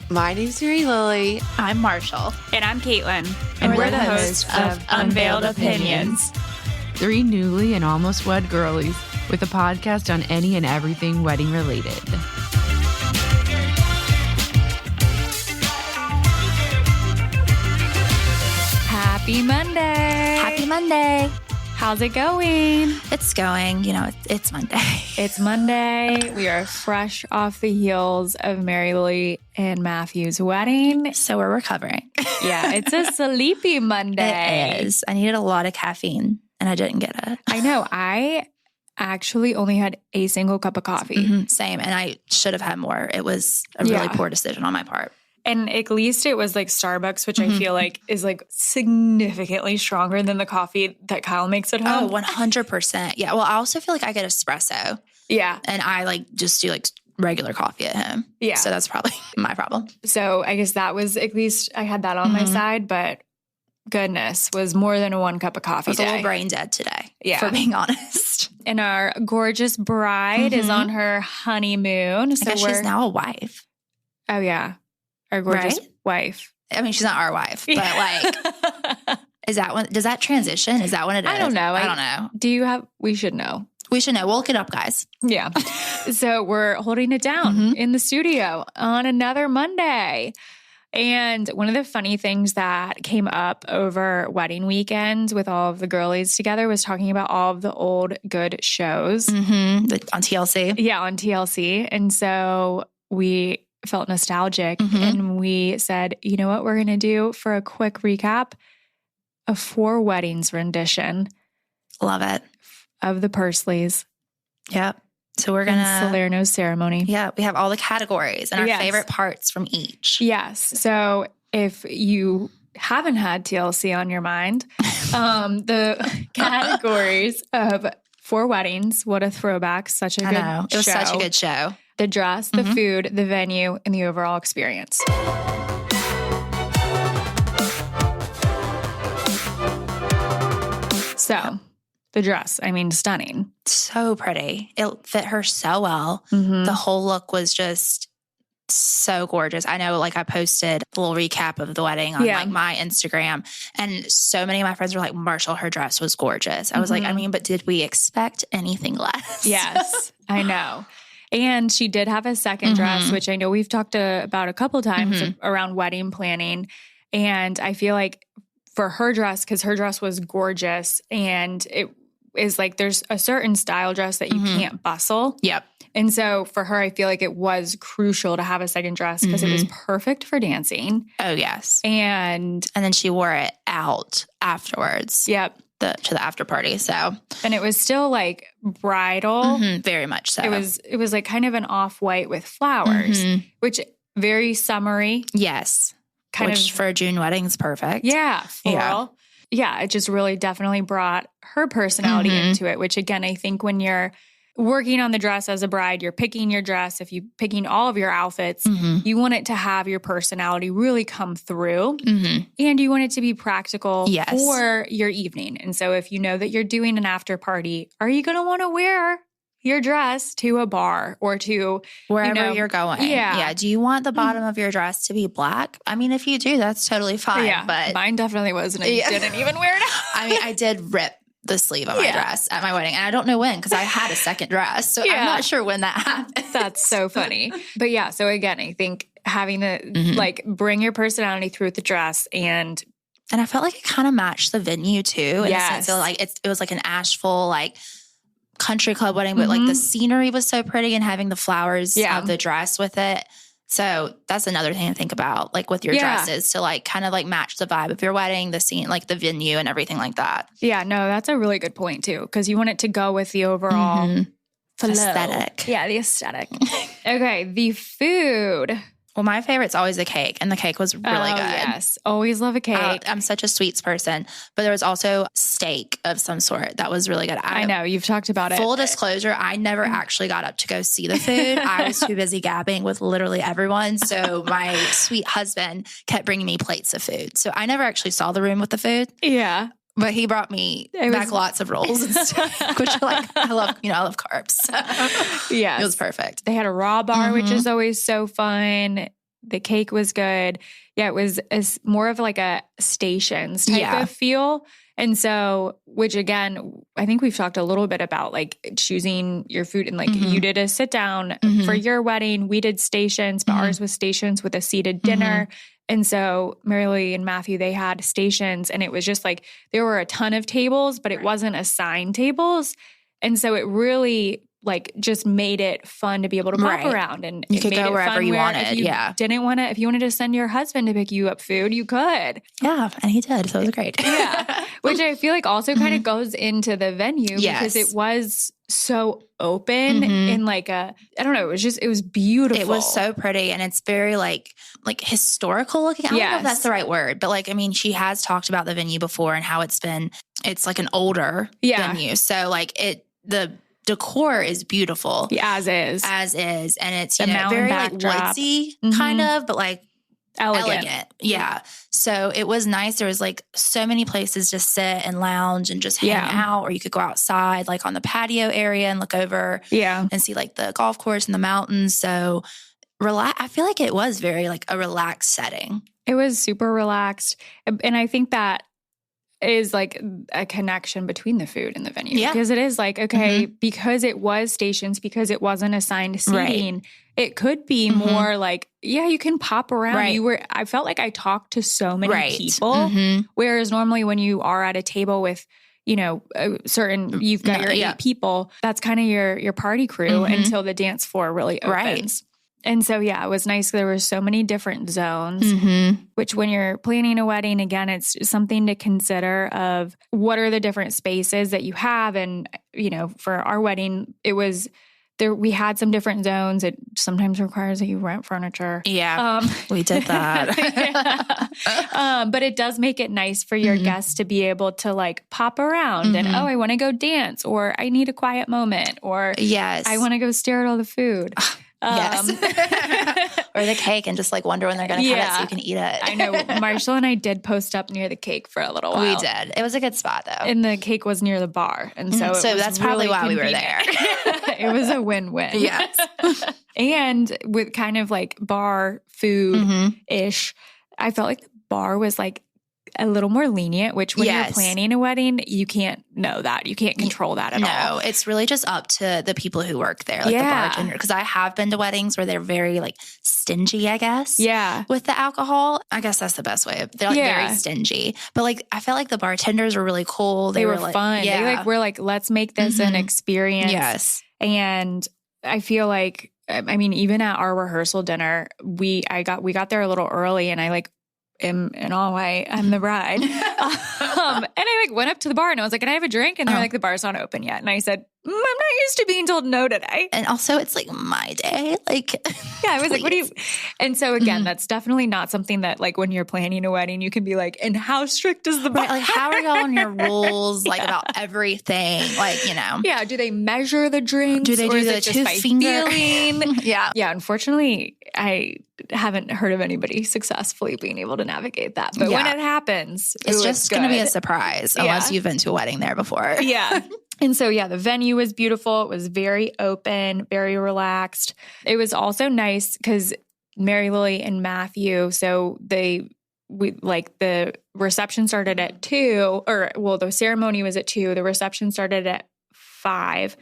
My name's Mary Lily. I'm Marshall. And I'm Caitlin. And we're the hosts of Unveiled Opinions. Three newly and almost wed girlies with a podcast on any and everything wedding related. Happy Monday. Happy Monday. How's it going? It's going. It's Monday. It's Monday. We are fresh off the heels of Mary Lily and Matthew's wedding. So we're recovering. Yeah, it's a sleepy Monday. It is. I needed a lot of caffeine and I didn't get it. I know. I actually only had a single cup of coffee. Mm-hmm. Same. And I should have had more. It was a really poor decision on my part. And at least it was like Starbucks, which I feel like is like significantly stronger than the coffee that Kyle makes at home. Oh, 100%. Yeah. Well, I also feel like I get espresso. Yeah. And I just do regular coffee at home. Yeah. So that's probably my problem. So I guess that was, at least I had that on my side, but goodness, was more than one cup of coffee. I was a little brain dead today, for being honest. And our gorgeous bride is on her honeymoon. So I guess she's now a wife. Oh, yeah. Our gorgeous wife. I mean, she's not our wife, but is that one? Does that transition? Is that what it is? I don't know. I don't know. We should know. We should know. We'll look it up, guys. Yeah. So we're holding it down in the studio on another Monday. And one of the funny things that came up over wedding weekend with all of the girlies together was talking about all of the old good shows. On TLC. Yeah, on TLC. And so we felt nostalgic and we said, you know what we're going to do for a quick recap? A 4 weddings rendition. Love it. Of the Pursleys. Yep. So we're going to Salerno's ceremony. Yeah. We have all the categories and our favorite parts from each. Yes. So if you haven't had TLC on your mind, the categories of 4 weddings, what a throwback. Such a good show. It was such a good show. The dress, the food, the venue, and the overall experience. So, the dress, I mean, stunning. So pretty. It fit her so well. The whole look was just so gorgeous. I know, I posted a little recap of the wedding on my Instagram, and so many of my friends were like, Marshall, her dress was gorgeous. I was like, but did we expect anything less? Yes, I know. And she did have a second dress, which I know we've talked about a couple times around wedding planning. And I feel like for her dress, because her dress was gorgeous, and it is there's a certain style dress that you can't bustle. Yep. And so for her, I feel like it was crucial to have a second dress because it was perfect for dancing. Oh, yes. And then she wore it out afterwards. Yep. To the after party. So, and it was still bridal. Very much so. It was kind of an off-white with flowers, which very summery. Yes. Which for a June wedding's perfect. Yeah. Floral. Yeah. It just really definitely brought her personality into it, which again, I think when you're working on the dress as a bride, you're picking your dress. If you're picking all of your outfits, you want it to have your personality really come through. And you want it to be practical for your evening. And so if you know that you're doing an after party, are you going to want to wear your dress to a bar or to wherever you're going? Yeah. Do you want the bottom of your dress to be black? I mean, if you do, that's totally fine. Yeah. But mine definitely wasn't. I didn't even wear it out. I mean, I did rip the sleeve of my dress at my wedding. And I don't know when, because I had a second dress. So I'm not sure when that happened. That's so funny. But yeah, so again, I think having the, bring your personality through the dress. And I felt like it kind of matched the venue too. In a sense. So it was an Asheville, country club wedding, but the scenery was so pretty and having the flowers of the dress with it. So that's another thing to think about, with your dresses to kind of match the vibe of your wedding, the scene, the venue and everything like that. Yeah, no, that's a really good point too, because you want it to go with the overall aesthetic. Yeah, the aesthetic. Okay, the food. Well, my favorite's always the cake, and the cake was really good. Yes, always love a cake. I'm such a sweets person, but there was also steak of some sort that was really good. I know, you've talked about it. Full disclosure, I never actually got up to go see the food. I was too busy gabbing with literally everyone, so my sweet husband kept bringing me plates of food. So I never actually saw the room with the food. Yeah. But he brought me back lots of rolls and stuff, which I love carbs. So yeah. It was perfect. They had a raw bar, which is always so fun. The cake was good. Yeah, it was more of like a stations type of feel. And so, which again, I think we've talked a little bit about like choosing your food and like you did a sit down for your wedding. We did stations, but ours was stations with a seated dinner. And so Mary Lily and Matthew, they had stations, and it was just like there were a ton of tables, but it wasn't assigned tables. And so it really like just made it fun to be able to pop around, and you could go wherever you wanted. If you wanted to send your husband to pick you up food, you could. Yeah. And he did. So it was great. Which I feel like also kind of goes into the venue because it was so open in like I don't know, it was beautiful. It was so pretty, and it's very like historical looking. I don't know if that's the right word, but like, I mean, she has talked about the venue before and how it's like an older venue. So like the decor is beautiful. As is. And it's, very like woodsy kind of, but like elegant. Yeah. So it was nice. There was like so many places to sit and lounge and just hang out, or you could go outside like on the patio area and look over and see like the golf course and the mountains. So I feel like it was very like a relaxed setting. It was super relaxed. And I think that is like a connection between the food and the venue. Because it is like, okay, because it was stations, because it wasn't assigned seating, it could be more like, you can pop around. I felt like I talked to so many people, whereas normally when you are at a table with, you've got your 8 people, that's kind of your party crew until the dance floor really opens. And so, it was nice. There were so many different zones, which when you're planning a wedding, again, it's something to consider of what are the different spaces that you have. And, for our wedding, it was there. We had some different zones. It sometimes requires that you rent furniture. Yeah, we did that. But it does make it nice for your guests to be able to like pop around and, I want to go dance, or I need a quiet moment, or I want to go stare at all the food. Or the cake, and just like wonder when they're going to cut it so you can eat it. I know. Marshall and I did post up near the cake for a little while. We did. It was a good spot though. And the cake was near the bar. And so that's probably why we were there. It was a win-win. Yes. And with kind of like bar food-ish, I felt like the bar was like a little more lenient, which when you're planning a wedding, you can't know that. You can't control that at all. No, it's really just up to the people who work there, like the bartender. Because I have been to weddings where they're very like stingy, I guess. Yeah. With the alcohol. I guess that's the best way. They're like very stingy. But like, I felt like the bartenders were really cool. They were like, fun. Yeah. We're like, let's make this an experience. Yes. And I feel like, I mean, even at our rehearsal dinner, we got there a little early, and I like, in all way, I'm the bride. And I like went up to the bar and I was like, can I have a drink? And they're like, the bar's not open yet. And I said, I'm not used to being told no today. And also it's like my day. Like, I was like, what do you? And so again, that's definitely not something that like when you're planning a wedding, you can be like, and how strict is the bar? Like, how are y'all on your rules? Like about everything, like, Yeah. Do they measure the drinks? Do they do the 2-finger? Yeah. Unfortunately, I haven't heard of anybody successfully being able to navigate that. But when it happens, it's just going to be a surprise unless you've been to a wedding there before. Yeah. And so, the venue was beautiful. It was very open, very relaxed. It was also nice because Mary Lily and Matthew, the reception started at 2, the ceremony was at 2. The reception started at 5.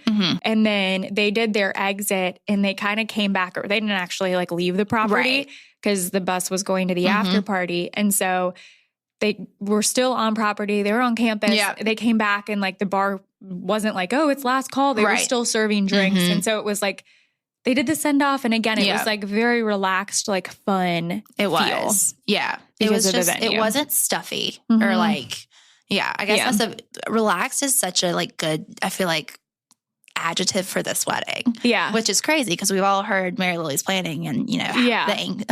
And then they did their exit and they kind of came back, or they didn't actually like leave the property because the bus was going to the after party. And so they were still on property. They were on campus. Yeah. They came back and like the bar wasn't like, oh, it's last call. They were still serving drinks. And so it was like, they did the send off. And again, it was like very relaxed, like fun. It was. Yeah. It was just, it wasn't stuffy or like, I guess that's relaxed is such a like good, I feel like, adjective for this wedding. Yeah. Which is crazy because we've all heard Mary Lily's planning and, the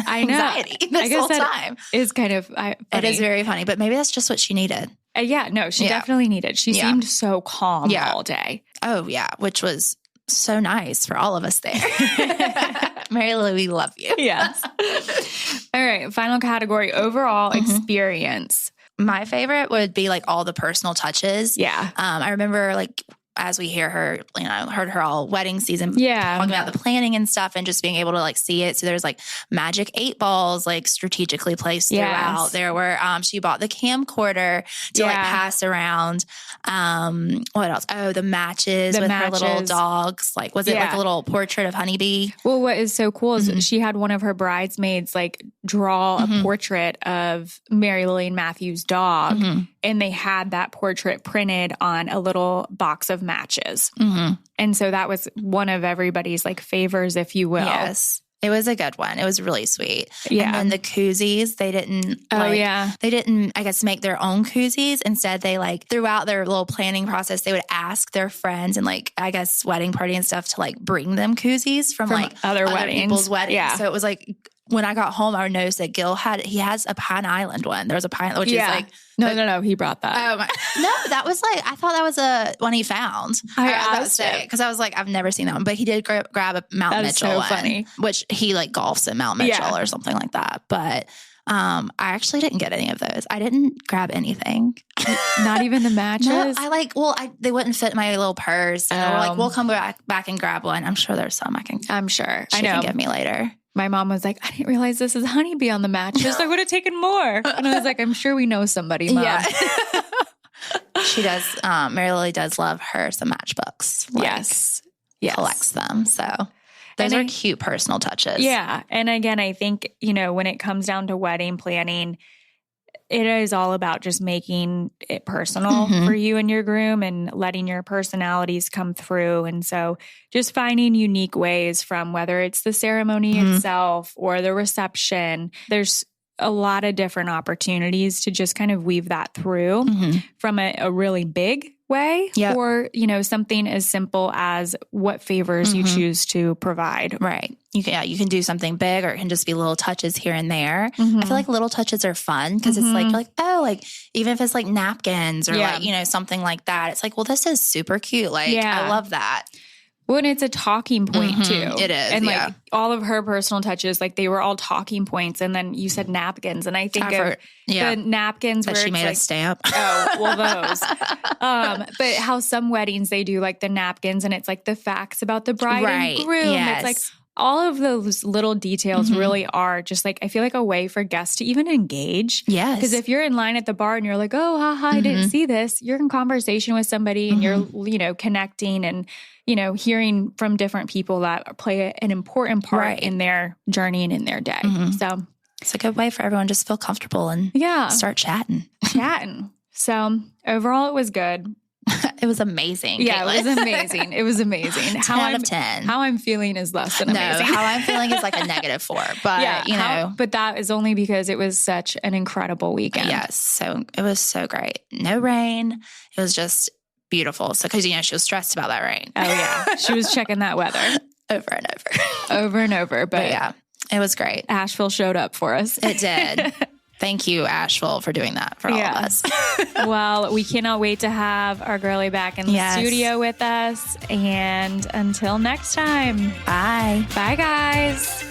anxiety this whole time. Is kind of funny. It is very funny, but maybe that's just what she needed. She definitely needed. She seemed so calm all day. Oh, yeah. Which was so nice for all of us there. Mary Lily, we love you. Yes. All right. Final category, overall experience. My favorite would be like all the personal touches. Yeah. I remember like as we hear her, heard her all wedding season talking about the planning and stuff and just being able to like see it. So there's like magic 8 balls like strategically placed throughout. There were, she bought the camcorder to like pass around. What else? Oh, the matches with her little dogs. Like, was it like a little portrait of Honeybee? Well, what is so cool is she had one of her bridesmaids like draw a portrait of Mary Lillian Matthews' dog. And they had that portrait printed on a little box of matches. And so that was one of everybody's like favors, if you will. Yes. It was a good one. It was really sweet. Yeah. And then the koozies, they didn't they didn't, I guess, make their own koozies. Instead, they like throughout their little planning process, they would ask their friends and like, I guess, wedding party and stuff to like bring them koozies from like other people's weddings. Yeah. So it was like, when I got home, I noticed that Gil has a Pine Island one. There was a Pine, which is like... No, he brought that. Oh my, no, that was like, I thought that was a one he found. I asked it. Because I was like, I've never seen that one. But he did grab a Mount Mitchell one. Funny. Which he like golfs at Mount Mitchell or something like that. But I actually didn't get any of those. I didn't grab anything. Not even the matches? No, they wouldn't fit my little purse. And we're like, we'll come back and grab one. I'm sure there's some I'm sure. She can give me later. My mom was like, I didn't realize this is Honeybee on the matches. I would have taken more. And I was like, I'm sure we know somebody, Mom. Yeah. She does. Mary Lily does love her some matchbooks. Yes. Collects them. So those are cute personal touches. Yeah. And again, I think, when it comes down to wedding planning, it is all about just making it personal for you and your groom and letting your personalities come through. And so just finding unique ways from whether it's the ceremony itself or the reception, there's a lot of different opportunities to just kind of weave that through from a really big way or, something as simple as what favors you choose to provide. Right. You can do something big or it can just be little touches here and there. I feel like little touches are fun because it's like, even if it's like napkins or like, something like that, it's like, well, this is super cute. Like, I love that. Well, and it's a talking point too. It is. And like all of her personal touches, like they were all talking points. And then you said napkins. And I think of the napkins that where she made like, a stamp. Oh, well, those. But how some weddings they do like the napkins and it's like the facts about the bride and groom. Yes. It's like all of those little details really are just like, I feel like a way for guests to even engage. Yes. Because if you're in line at the bar and you're like, oh, haha, I didn't see this. You're in conversation with somebody and you're, connecting and, hearing from different people that play an important part in their journey and in their day. So it's a good way for everyone to just feel comfortable and start chatting. So overall, it was good. It was amazing. Yeah, Caitlin. It was amazing. It was amazing. 10 out of 10. How I'm feeling is less than amazing. No, how I'm feeling is like a -4. But, but that is only because it was such an incredible weekend. Yes. So it was so great. No rain. It was just beautiful. So, because, she was stressed about that rain. Oh, yeah. She was checking that weather. Over and over. Over and over. But yeah, it was great. Asheville showed up for us. It did. Thank you, Asheville, for doing that for all of us. Well, we cannot wait to have our girlie back in the studio with us. And until next time. Bye. Bye, guys.